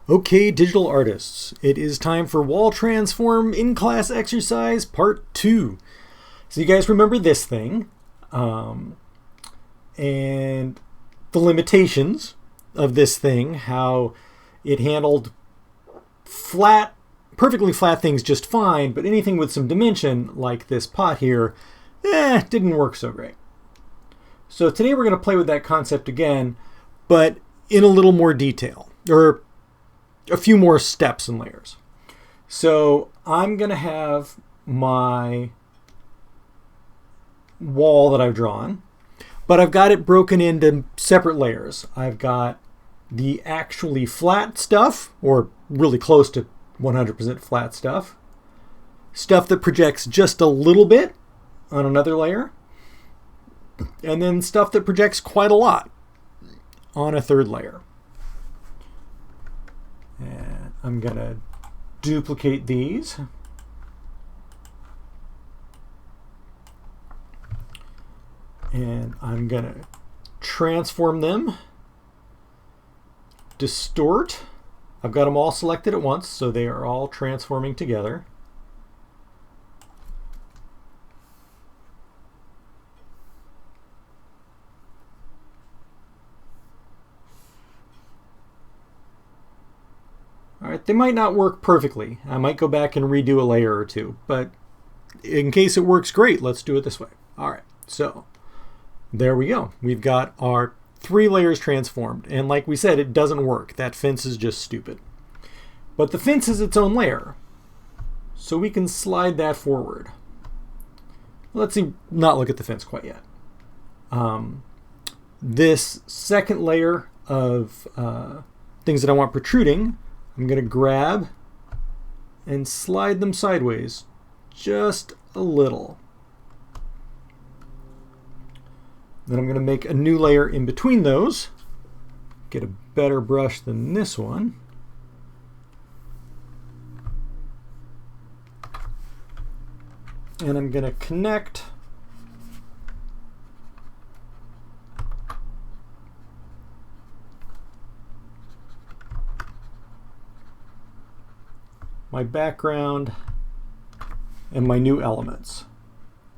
Okay, digital artists, it is time for Wall Transform in-class exercise part 2. So you guys remember this thing, and the limitations of this thing, how it handled perfectly flat things just fine, but anything with some dimension, like this pot here, didn't work so great. So today we're going to play with that concept again, but in a little more detail, or a few more steps and layers. So I'm going to have my wall that I've drawn, but I've got it broken into separate layers. I've got the actually flat stuff, or really close to 100% flat stuff that projects just a little bit on another layer, and then stuff that projects quite a lot on a third layer. And I'm going to duplicate these. And I'm going to transform them. Distort. I've got them all selected at once, so they are all transforming together. All right, they might not work perfectly. I might go back and redo a layer or two, but in case it works great, let's do it this way. All right, so there we go. We've got our 3 layers transformed, and like we said, it doesn't work. That fence is just stupid. But the fence is its own layer, so we can slide that forward. Let's not look at the fence quite yet. This second layer of things that I want protruding, I'm going to grab and slide them sideways just a little. Then I'm going to make a new layer in between those. Get a better brush than this one. And I'm going to connect my background and my new elements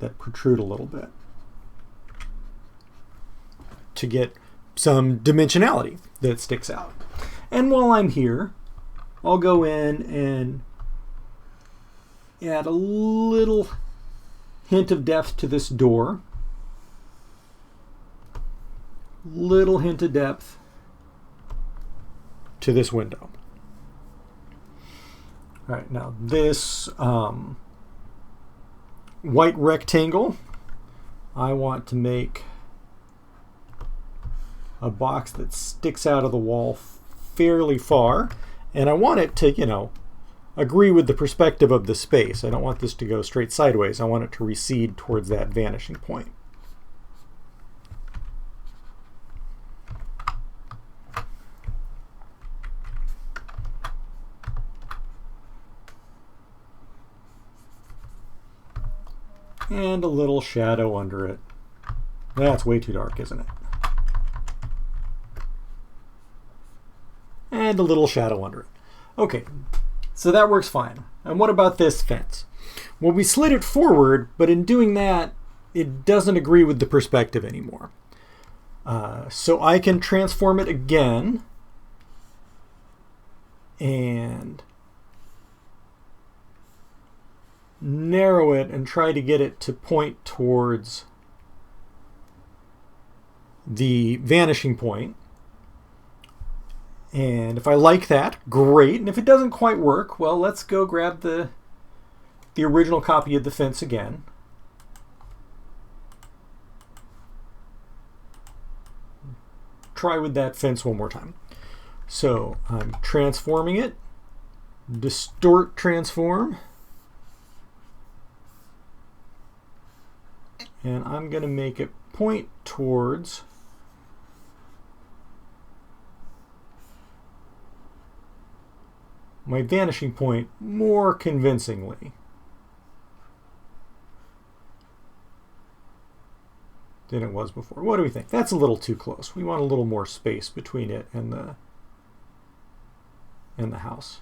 that protrude a little bit to get some dimensionality that sticks out. And while I'm here, I'll go in and add a little hint of depth to this door. Little hint of depth to this window. All right, now this white rectangle, I want to make a box that sticks out of the wall fairly far, and I want it to, agree with the perspective of the space. I don't want this to go straight sideways. I want it to recede towards that vanishing point. And a little shadow under it. That's way too dark, isn't it? And a little shadow under it. Okay, so that works fine. And what about this fence? Well, we slid it forward, but in doing that, it doesn't agree with the perspective anymore. So I can transform it again and narrow it and try to get it to point towards the vanishing point. And if I like that, great. And if it doesn't quite work, well, let's go grab the original copy of the fence again. Try with that fence one more time. So I'm transforming it. Distort transform. And I'm going to make it point towards my vanishing point more convincingly than it was before. What do we think? That's a little too close. We want a little more space between it and in the house.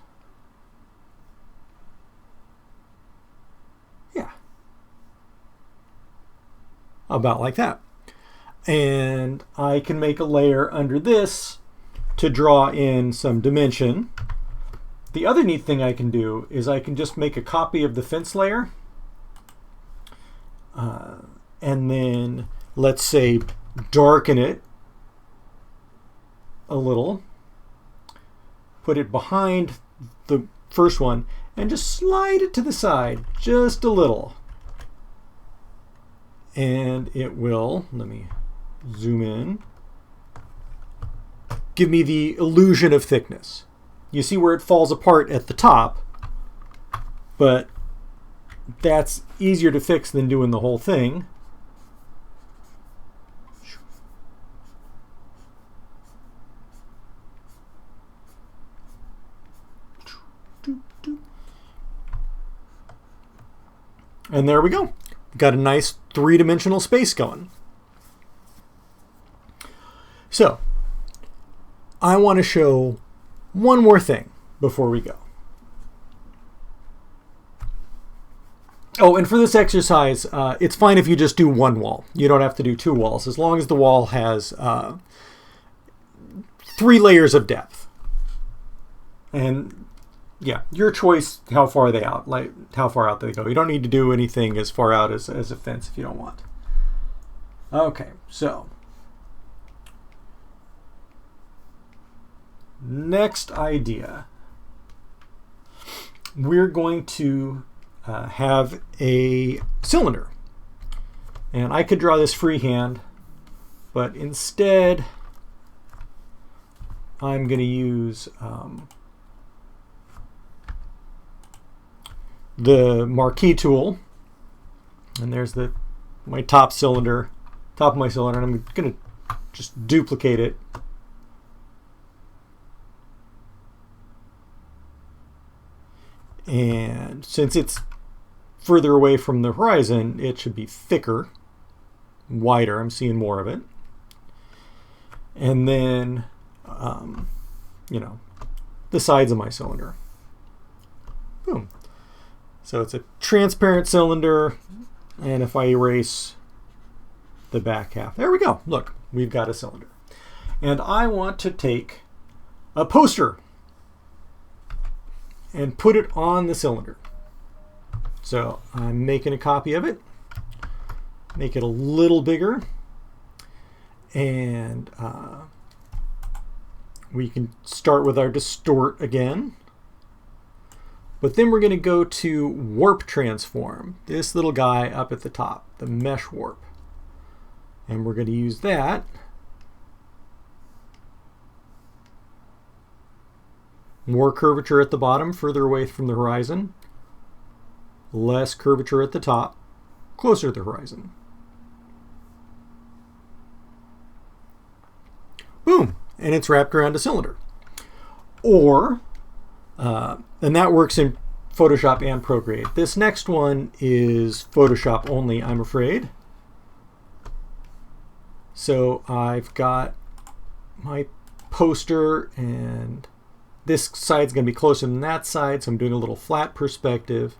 Yeah. About like that. And I can make a layer under this to draw in some dimension. The other neat thing I can do is I can just make a copy of the fence layer. And then, let's say, darken it a little. Put it behind the first one and just slide it to the side just a little. And it will, let me zoom in, give me the illusion of thickness. You see where it falls apart at the top, but that's easier to fix than doing the whole thing. And there we go. Got a nice three-dimensional space going. So, I want to show one more thing before we go. Oh, and for this exercise, it's fine if you just do one wall. You don't have to do two walls, as long as the wall has 3 layers of depth. And yeah, your choice how far they out, like how far out they go. You don't need to do anything as far out as a fence if you don't want. Okay, so next idea. We're going to have a cylinder. And I could draw this freehand, but instead I'm going to use the marquee tool, and there's my top of my cylinder, and I'm going to just duplicate it. And since it's further away from the horizon, it should be thicker, wider. I'm seeing more of it. And then, the sides of my cylinder. Boom. So it's a transparent cylinder, and if I erase the back half, there we go. Look, we've got a cylinder. And I want to take a poster and put it on the cylinder. So I'm making a copy of it, make it a little bigger, and we can start with our distort again. But then we're going to go to warp transform, this little guy up at the top, the mesh warp. And we're going to use that. More curvature at the bottom, further away from the horizon. Less curvature at the top, closer to the horizon. Boom! And it's wrapped around a cylinder. Or, and that works in Photoshop and Procreate. This next one is Photoshop only, I'm afraid. So I've got my poster, and this side's going to be closer than that side, so I'm doing a little flat perspective.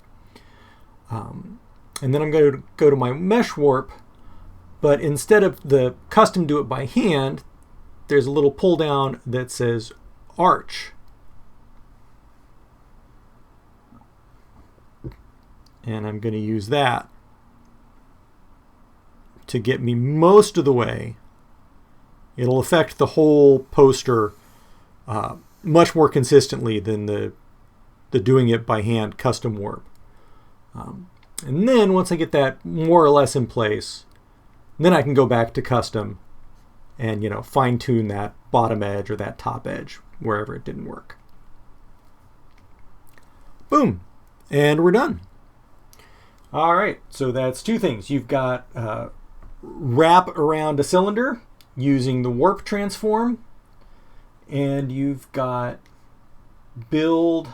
And then I'm going to go to my mesh warp, but instead of the custom do it by hand, there's a little pull down that says arch. And I'm going to use that to get me most of the way. It'll affect the whole poster much more consistently than the doing it by hand custom warp. And then once I get that more or less in place, then I can go back to custom and fine tune that bottom edge or that top edge wherever it didn't work. Boom, and we're done. All right, so that's two things. You've got wrap around a cylinder using the warp transform, and you've got build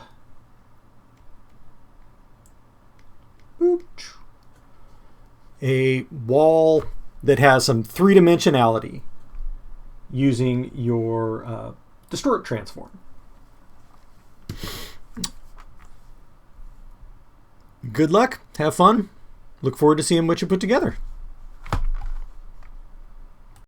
a wall that has some three-dimensionality using your distort transform. Good luck. Have fun. Look forward to seeing what you put together.